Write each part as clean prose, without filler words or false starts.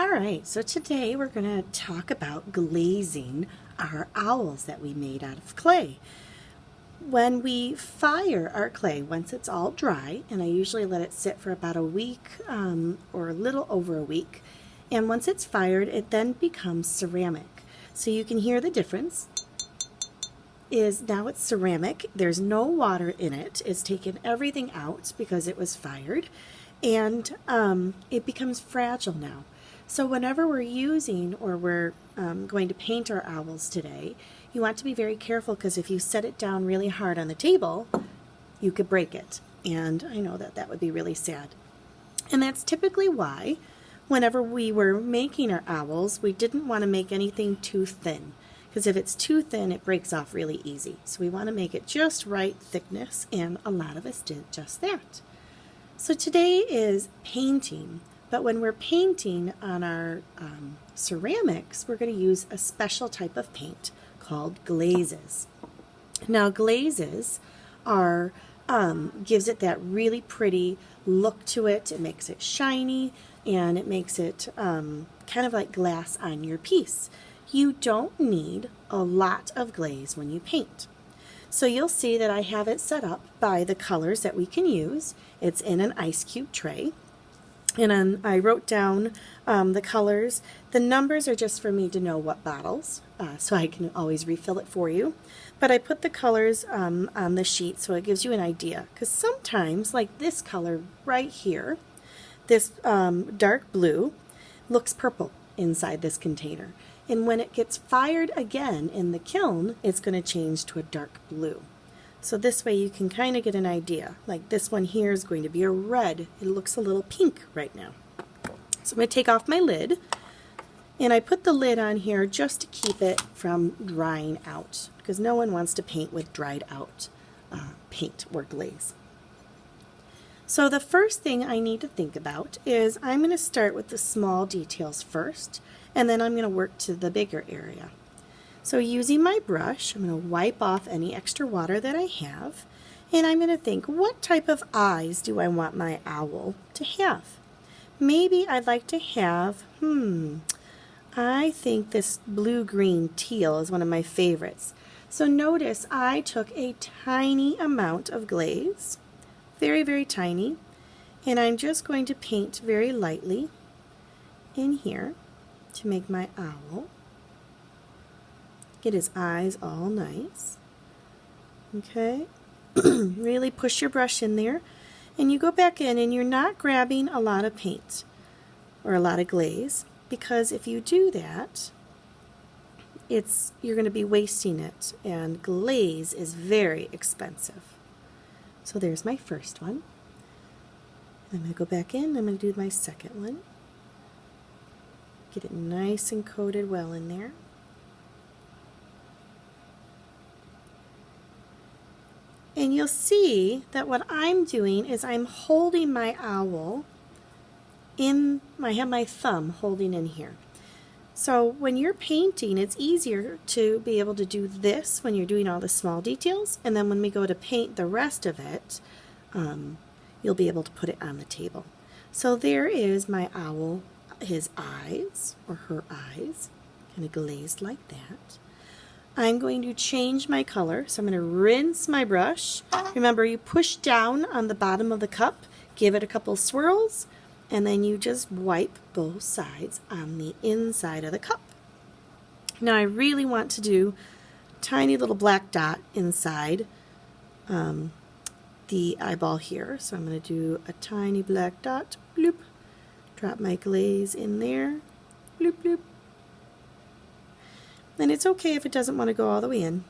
All right, so today we're going to talk about glazing our owls that we made out of clay. When we fire our clay, once it's all dry, and I usually let it sit for about a week or a little over a week, and once it's fired, it then becomes ceramic. So you can hear the difference is now it's ceramic. There's no water in it. It's taken everything out because it was fired, and it becomes fragile now. So whenever we're using or we're going to paint our owls today, you want to be very careful because if you set it down really hard on the table, you could break it. And I know that that would be really sad. And that's typically why whenever we were making our owls, we didn't want to make anything too thin. Because if it's too thin, it breaks off really easy. So we want to make it just right thickness, and a lot of us did just that. So today is painting. But when we're painting on our ceramics, we're going to use a special type of paint called glazes. Now glazes are gives it that really pretty look to it. It makes it shiny, and it makes it kind of like glass on your piece. You don't need a lot of glaze when you paint. So you'll see that I have it set up by the colors that we can use. It's in an ice cube tray. And I wrote down the colors. The numbers are just for me to know what bottles, so I can always refill it for you. But I put the colors on the sheet so it gives you an idea. Because sometimes, like this color right here, this dark blue, looks purple inside this container. And when it gets fired again in the kiln, it's going to change to a dark blue. So this way you can kind of get an idea. Like this one here is going to be a red. It looks a little pink right now. So I'm going to take off my lid, and I put the lid on here just to keep it from drying out, because no one wants to paint with dried out paint or glaze. So the first thing I need to think about is I'm going to start with the small details first, and then I'm going to work to the bigger area. So using my brush, I'm going to wipe off any extra water that I have, and I'm going to think, what type of eyes do I want my owl to have? Maybe I'd like to have, I think this blue-green teal is one of my favorites. So notice I took a tiny amount of glaze, very, very tiny, and I'm just going to paint very lightly in here to make my owl. Get his eyes all nice. Okay, really push your brush in there, and you go back in, and you're not grabbing a lot of paint or a lot of glaze, because if you do that, you're going to be wasting it, and glaze is very expensive. So there's my first one. I'm going to go back in. I'm going to do my second one. Get it nice and coated well in there. And you'll see that what I'm doing is I'm holding my owl in, I have my thumb holding in here. So when you're painting, it's easier to be able to do this when you're doing all the small details, and then when we go to paint the rest of it, you'll be able to put it on the table. So there is my owl, his eyes, or her eyes, kind of glazed like that. I'm going to change my color, so I'm going to rinse my brush. Remember, you push down on the bottom of the cup, give it a couple swirls, and then you just wipe both sides on the inside of the cup. Now I really want to do a tiny little black dot inside the eyeball here, so I'm going to do a tiny black dot, bloop, drop my glaze in there, bloop, bloop. And it's okay if it doesn't want to go all the way in.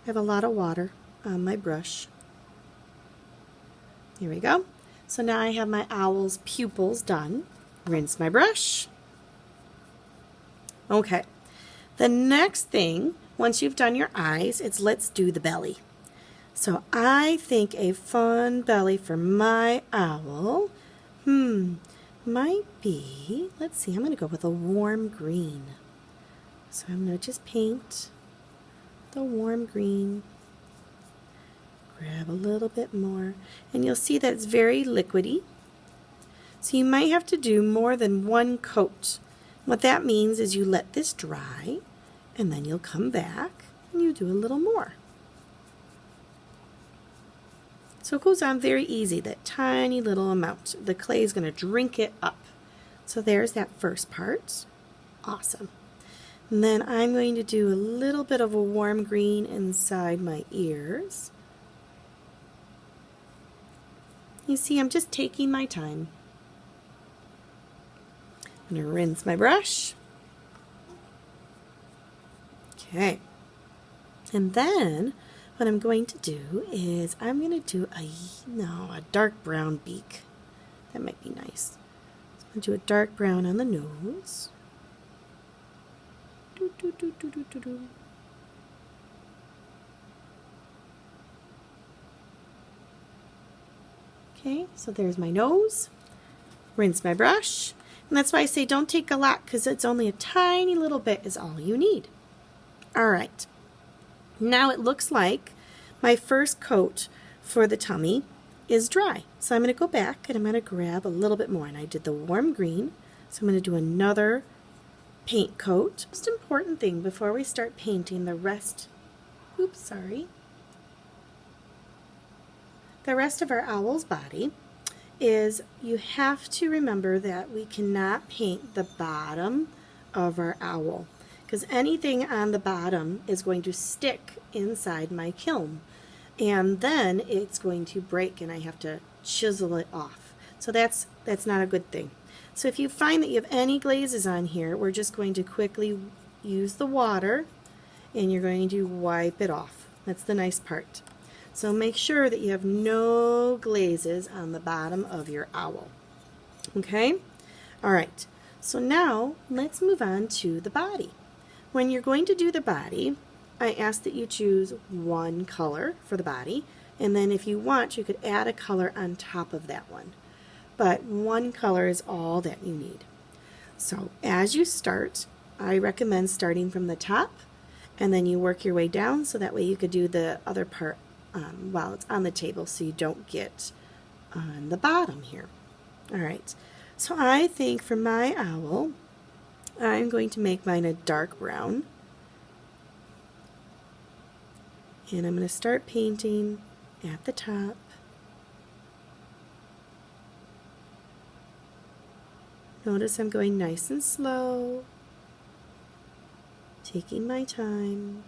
I have a lot of water on my brush. Here we go. So now I have my owl's pupils done. Rinse my brush. Okay. The next thing, once you've done your eyes, it's let's do the belly. So I think a fun belly for my owl, might be, let's see, I'm going to go with a warm green. So I'm going to just paint the warm green, grab a little bit more, and you'll see that it's very liquidy. So you might have to do more than one coat. What that means is you let this dry, and then you'll come back and you do a little more. So it goes on very easy, that tiny little amount. The clay is going to drink it up. So there's that first part. Awesome. And then I'm going to do a little bit of a warm green inside my ears. You see, I'm just taking my time. I'm going to rinse my brush. Okay. And then what I'm going to do is I'm going to do a dark brown beak. That might be nice. So I'm going to do a dark brown on the nose. Do, do, do, do, do, do, do. Okay, so there's my nose. Rinse my brush. And that's why I say don't take a lot, because it's only a tiny little bit is all you need. All right. Now it looks like my first coat for the tummy is dry. So I'm going to go back and I'm going to grab a little bit more. And I did the warm green, so I'm going to do another paint coat. Most important thing before we start painting the rest, the rest of our owl's body is you have to remember that we cannot paint the bottom of our owl, because anything on the bottom is going to stick inside my kiln, and then it's going to break and I have to chisel it off. So that's not a good thing. So if you find that you have any glazes on here, we're just going to quickly use the water and you're going to wipe it off. That's the nice part. So make sure that you have no glazes on the bottom of your owl. Okay? All right. So now let's move on to the body. When you're going to do the body, I ask that you choose one color for the body, and then if you want, you could add a color on top of that one. But one color is all that you need. So as you start, I recommend starting from the top, and then you work your way down, so that way you could do the other part while it's on the table, so you don't get on the bottom here. All right, so I think for my owl, I'm going to make mine a dark brown. And I'm going to start painting at the top. Notice I'm going nice and slow, taking my time.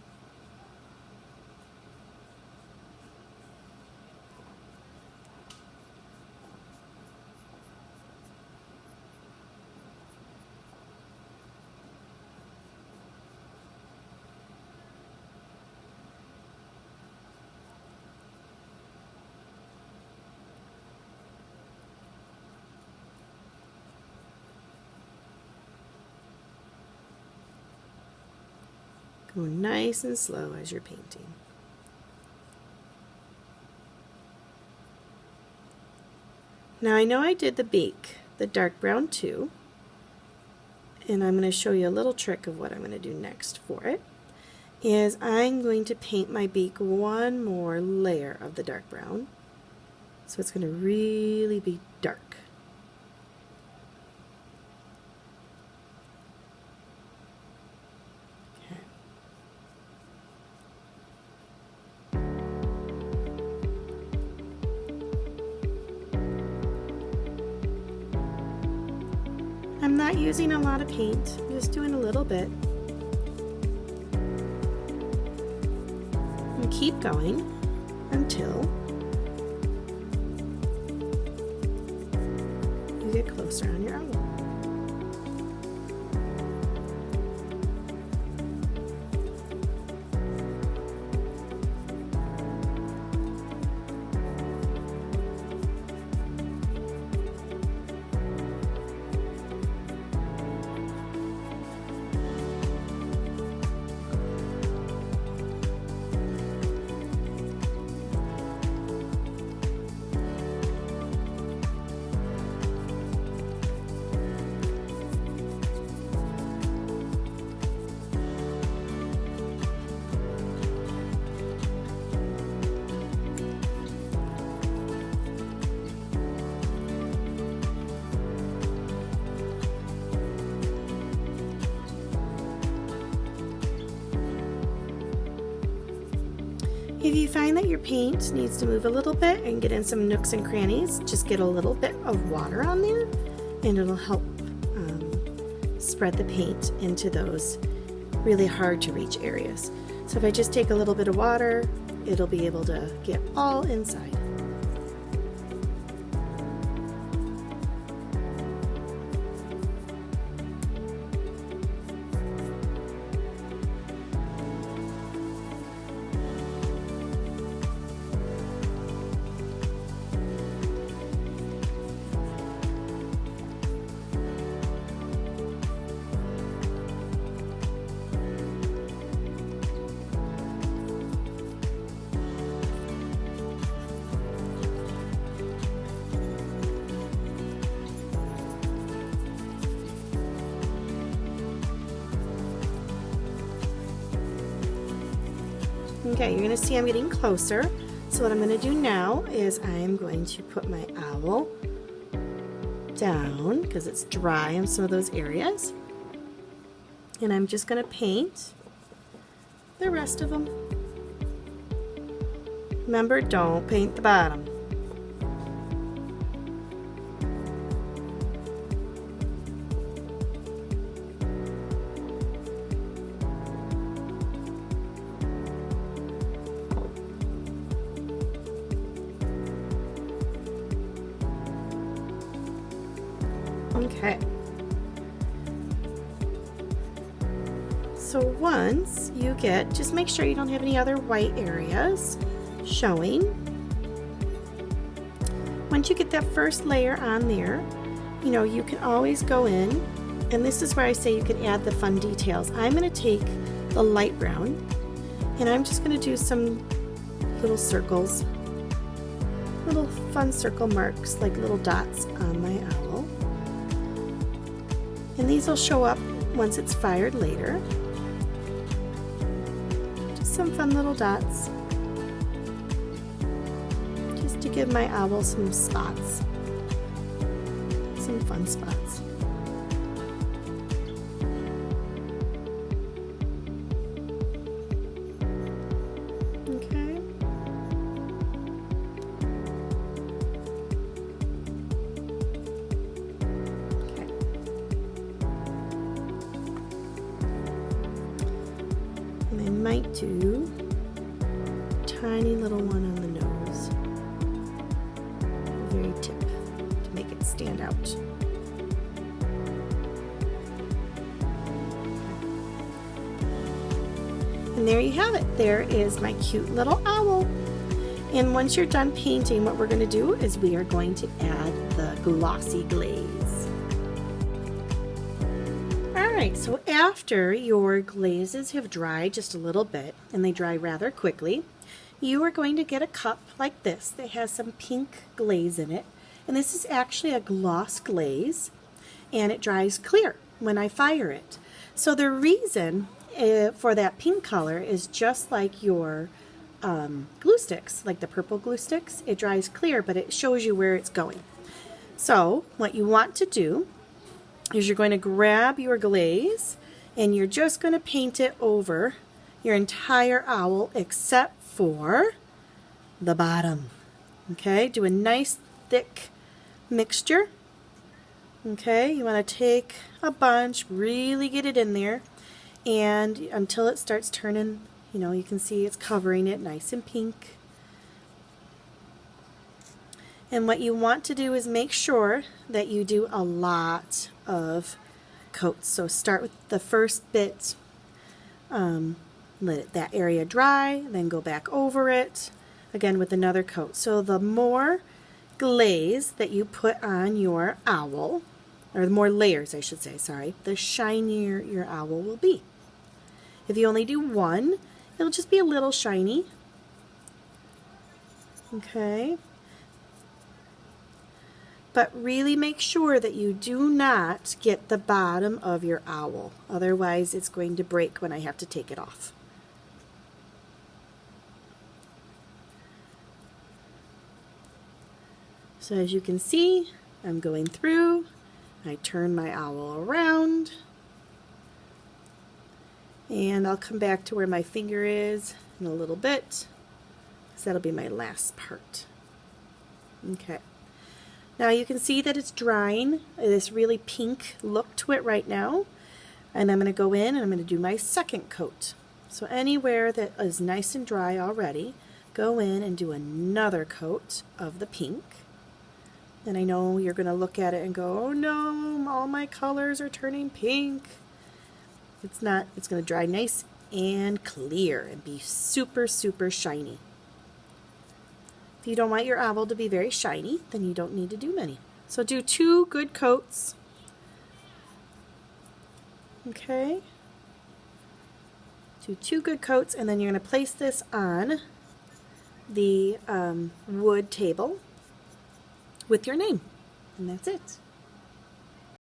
Go nice and slow as you're painting. Now I know I did the beak, the dark brown too, and I'm going to show you a little trick of what I'm going to do next for it. Is I'm going to paint my beak one more layer of the dark brown, so it's going to really be dark. I'm not using a lot of paint, I'm just doing a little bit. And keep going until you get closer on your owl. If you find that your paint needs to move a little bit and get in some nooks and crannies, just get a little bit of water on there and it'll help spread the paint into those really hard to reach areas. So if I just take a little bit of water, it'll be able to get all inside. Okay, you're going to see I'm getting closer. So what I'm going to do now is I'm going to put my owl down because it's dry in some of those areas. And I'm just going to paint the rest of them. Remember, don't paint the bottom. Okay. So once you get, just make sure you don't have any other white areas showing. Once you get that first layer on there, you know, you can always go in, and this is where I say you can add the fun details. I'm going to take the light brown and I'm just going to do some little circles, little fun circle marks like little dots on my owl. And these will show up once it's fired later. Just some fun little dots. Just to give my owl some spots. Some fun spots. Okay. And I might do a tiny little one on the nose, very tip, to make it stand out. And there you have it. There is my cute little owl. And once you're done painting, what we're going to do is we are going to add the glossy glaze. Alright, so after your glazes have dried just a little bit, and they dry rather quickly, you are going to get a cup like this that has some pink glaze in it. And this is actually a gloss glaze, and it dries clear when I fire it. So the reason for that pink color is just like your glue sticks, like the purple glue sticks. It dries clear, but it shows you where it's going. So what you want to do is you're going to grab your glaze and you're just going to paint it over your entire owl except for the bottom. Okay, do a nice thick mixture. Okay, you want to take a bunch, really get it in there, and until it starts turning, you know, you can see it's covering it nice and pink. And what you want to do is make sure that you do a lot of coats. So start with the first bit, let that area dry, then go back over it again with another coat. So the more glaze that you put on your owl, or the more layers I should say, sorry, the shinier your owl will be. If you only do one, it'll just be a little shiny. Okay. But really make sure that you do not get the bottom of your owl. Otherwise it's going to break when I have to take it off. So as you can see, I'm going through. I turn my owl around. And I'll come back to where my finger is in a little bit. because that'll be my last part. Okay. Now you can see that it's drying, this really pink look to it right now. And I'm going to go in and I'm going to do my second coat. So anywhere that is nice and dry already, go in and do another coat of the pink. And I know you're going to look at it and go, oh no, all my colors are turning pink. It's not. It's going to dry nice and clear and be super, super shiny. If you don't want your owl to be very shiny, then you don't need to do many. So do 2 good coats. Okay. Do 2 good coats, and then you're going to place this on the wood table with your name. And that's it.